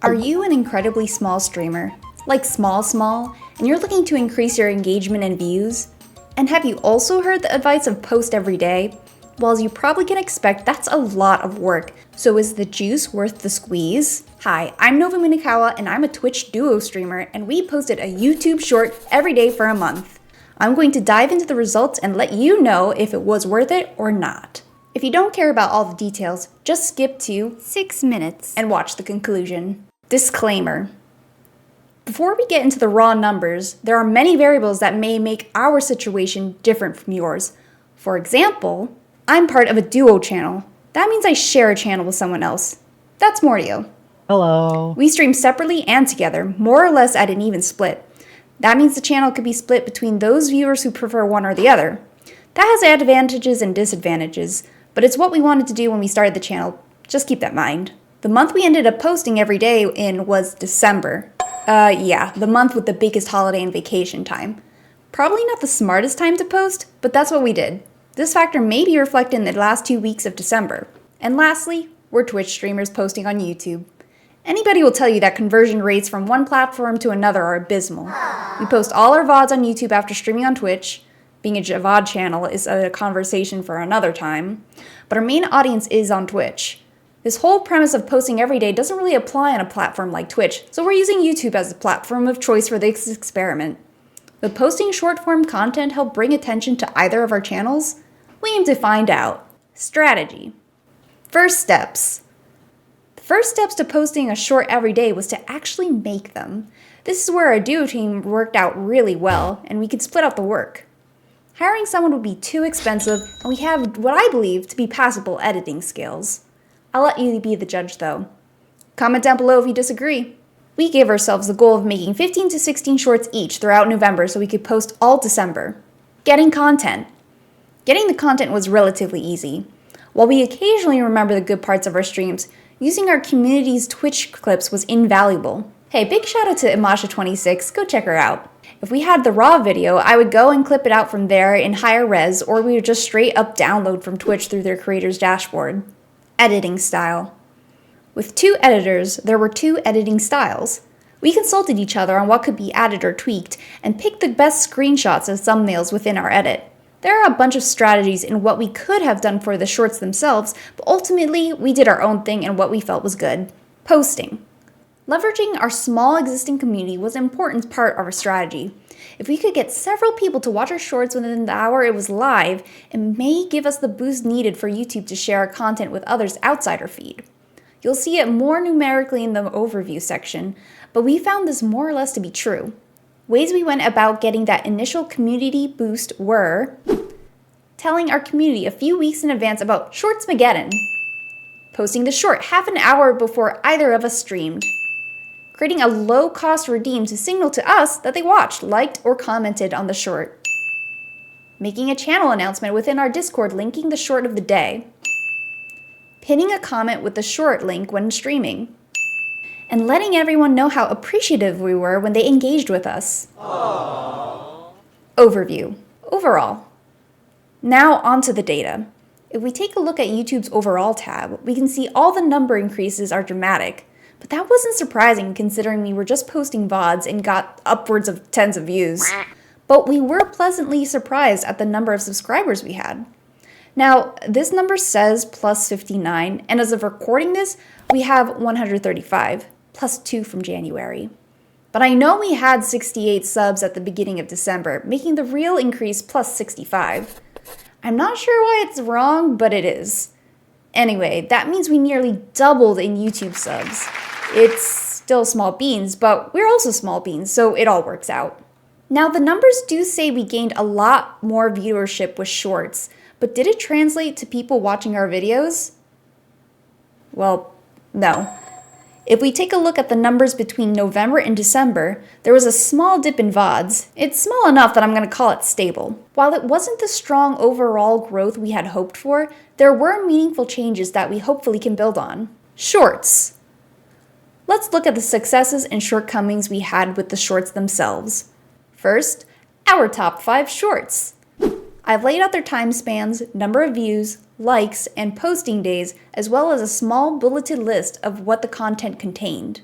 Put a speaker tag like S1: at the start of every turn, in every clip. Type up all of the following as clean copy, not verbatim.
S1: Are you an incredibly small streamer? Like small, and you're looking to increase your engagement and views? And have you also heard the advice of post every day? Well, as you probably can expect, that's a lot of work. So is the juice worth the squeeze? Hi, I'm Nova and I'm a Twitch duo streamer, and we posted a YouTube short every day for a month. I'm going to dive into the results and let you know if it was worth it or not. If you don't care about all the details, just skip to 6 minutes and watch the conclusion. Disclaimer. Before we get into the raw numbers, there are many variables that may make our situation different from yours. For example, I'm part of a duo channel. That means I share a channel with someone else. That's Mordio.
S2: Hello.
S1: We stream separately and together, more or less at an even split. That means the channel could be split between those viewers who prefer one or the other. That has advantages and disadvantages, but it's what we wanted to do when we started the channel. Just keep that in mind. The month we ended up posting every day in was December. The month with the biggest holiday and vacation time. Probably not the smartest time to post, but that's what we did. This factor may be reflected in the last 2 weeks of December. And lastly, we're Twitch streamers posting on YouTube. Anybody will tell you that conversion rates from one platform to another are abysmal. We post all our VODs on YouTube after streaming on Twitch. Being a VOD channel is a conversation for another time. But our main audience is on Twitch. This whole premise of posting every day doesn't really apply on a platform like Twitch, so we're using YouTube as the platform of choice for this experiment. Would posting short-form content help bring attention to either of our channels? We aim to find out. Strategy. First steps. The first steps to posting a short every day was to actually make them. This is where our duo team worked out really well, and we could split out the work. Hiring someone would be too expensive, and we have what I believe to be passable editing skills. I'll let you be the judge though. Comment down below if you disagree. We gave ourselves the goal of making 15 to 16 shorts each throughout November so we could post all December. Getting content. Getting the content was relatively easy. While we occasionally remember the good parts of our streams, using our community's Twitch clips was invaluable. Hey, big shout out to Imasha26, go check her out. If we had the raw video, I would go and clip it out from there in higher res, or we would just straight up download from Twitch through their creator's dashboard. Editing style. With 2 editors, there were 2 editing styles. We consulted each other on what could be added or tweaked, and picked the best screenshots as thumbnails within our edit. There are a bunch of strategies in what we could have done for the shorts themselves, but ultimately, we did our own thing and what we felt was good. Posting. Leveraging our small existing community was an important part of our strategy. If we could get several people to watch our shorts within the hour it was live, it may give us the boost needed for YouTube to share our content with others outside our feed. You'll see it more numerically in the overview section, but we found this more or less to be true. Ways we went about getting that initial community boost were telling our community a few weeks in advance about Shortsmageddon, posting the short half an hour before either of us streamed, creating a low-cost redeem to signal to us that they watched, liked, or commented on the short, making a channel announcement within our Discord linking the short of the day, pinning a comment with the short link when streaming, and letting everyone know how appreciative we were when they engaged with us. Aww. Overview. Overall. Now onto the data. If we take a look at YouTube's overall tab, we can see all the number increases are dramatic. But that wasn't surprising considering we were just posting VODs and got upwards of tens of views. But we were pleasantly surprised at the number of subscribers we had. Now, this number says plus 59, and as of recording this, we have 135, plus 2 from January. But I know we had 68 subs at the beginning of December, making the real increase plus 65. I'm not sure why it's wrong, but it is. Anyway, that means we nearly doubled in YouTube subs. It's still small beans, but we're also small beans, so it all works out. Now, the numbers do say we gained a lot more viewership with shorts, but did it translate to people watching our videos? Well, no. If we take a look at the numbers between November and December, there was a small dip in VODs. It's small enough that I'm going to call it stable. While it wasn't the strong overall growth we had hoped for, there were meaningful changes that we hopefully can build on. Shorts. Let's look at the successes and shortcomings we had with the shorts themselves. First, our top 5 shorts. I've laid out their time spans, number of views, likes, and posting days, as well as a small bulleted list of what the content contained.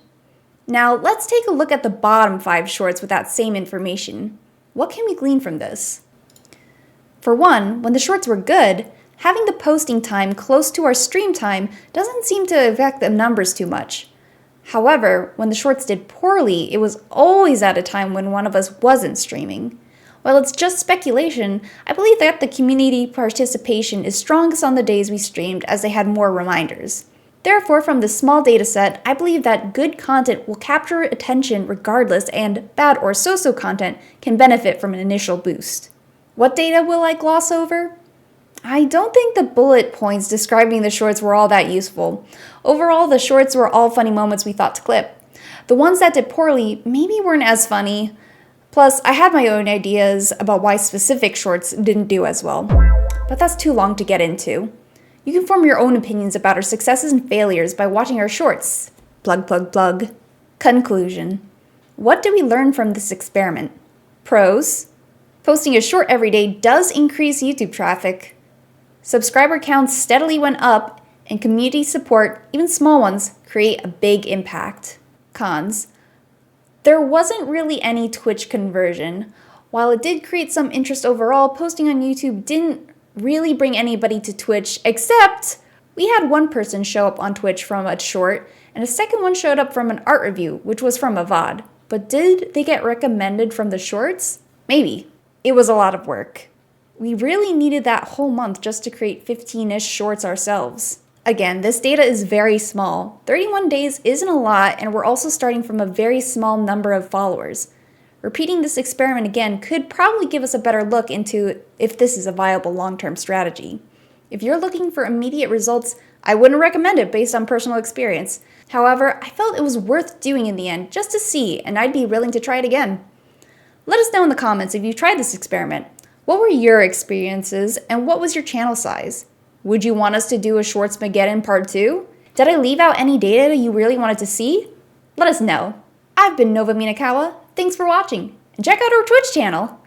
S1: Now, let's take a look at the bottom 5 shorts with that same information. What can we glean from this? For one, when the shorts were good, having the posting time close to our stream time doesn't seem to affect the numbers too much. However, when the shorts did poorly, it was always at a time when one of us wasn't streaming. While it's just speculation, I believe that the community participation is strongest on the days we streamed as they had more reminders. Therefore, from this small data set, I believe that good content will capture attention regardless, and bad or so-so content can benefit from an initial boost. What data will I gloss over? I don't think the bullet points describing the shorts were all that useful. Overall, the shorts were all funny moments we thought to clip. The ones that did poorly maybe weren't as funny. Plus, I had my own ideas about why specific shorts didn't do as well. But that's too long to get into. You can form your own opinions about our successes and failures by watching our shorts. Plug, plug, plug. Conclusion. What did we learn from this experiment? Pros. Posting a short every day does increase YouTube traffic. Subscriber counts steadily went up, and community support, even small ones, create a big impact. Cons. There wasn't really any Twitch conversion. While it did create some interest overall, posting on YouTube didn't really bring anybody to Twitch, except we had one person show up on Twitch from a short, and a second one showed up from an art review, which was from a VOD. But did they get recommended from the shorts? Maybe. It was a lot of work. We really needed that whole month just to create 15-ish shorts ourselves. Again, this data is very small. 31 days isn't a lot, and we're also starting from a very small number of followers. Repeating this experiment again could probably give us a better look into if this is a viable long-term strategy. If you're looking for immediate results, I wouldn't recommend it based on personal experience. However, I felt it was worth doing in the end just to see, and I'd be willing to try it again. Let us know in the comments if you tried this experiment. What were your experiences, and what was your channel size? Would you want us to do a Shortsmageddon Part 2? Did I leave out any data you really wanted to see? Let us know. I've been Nova Minakawa. Thanks for watching, and check out our Twitch channel!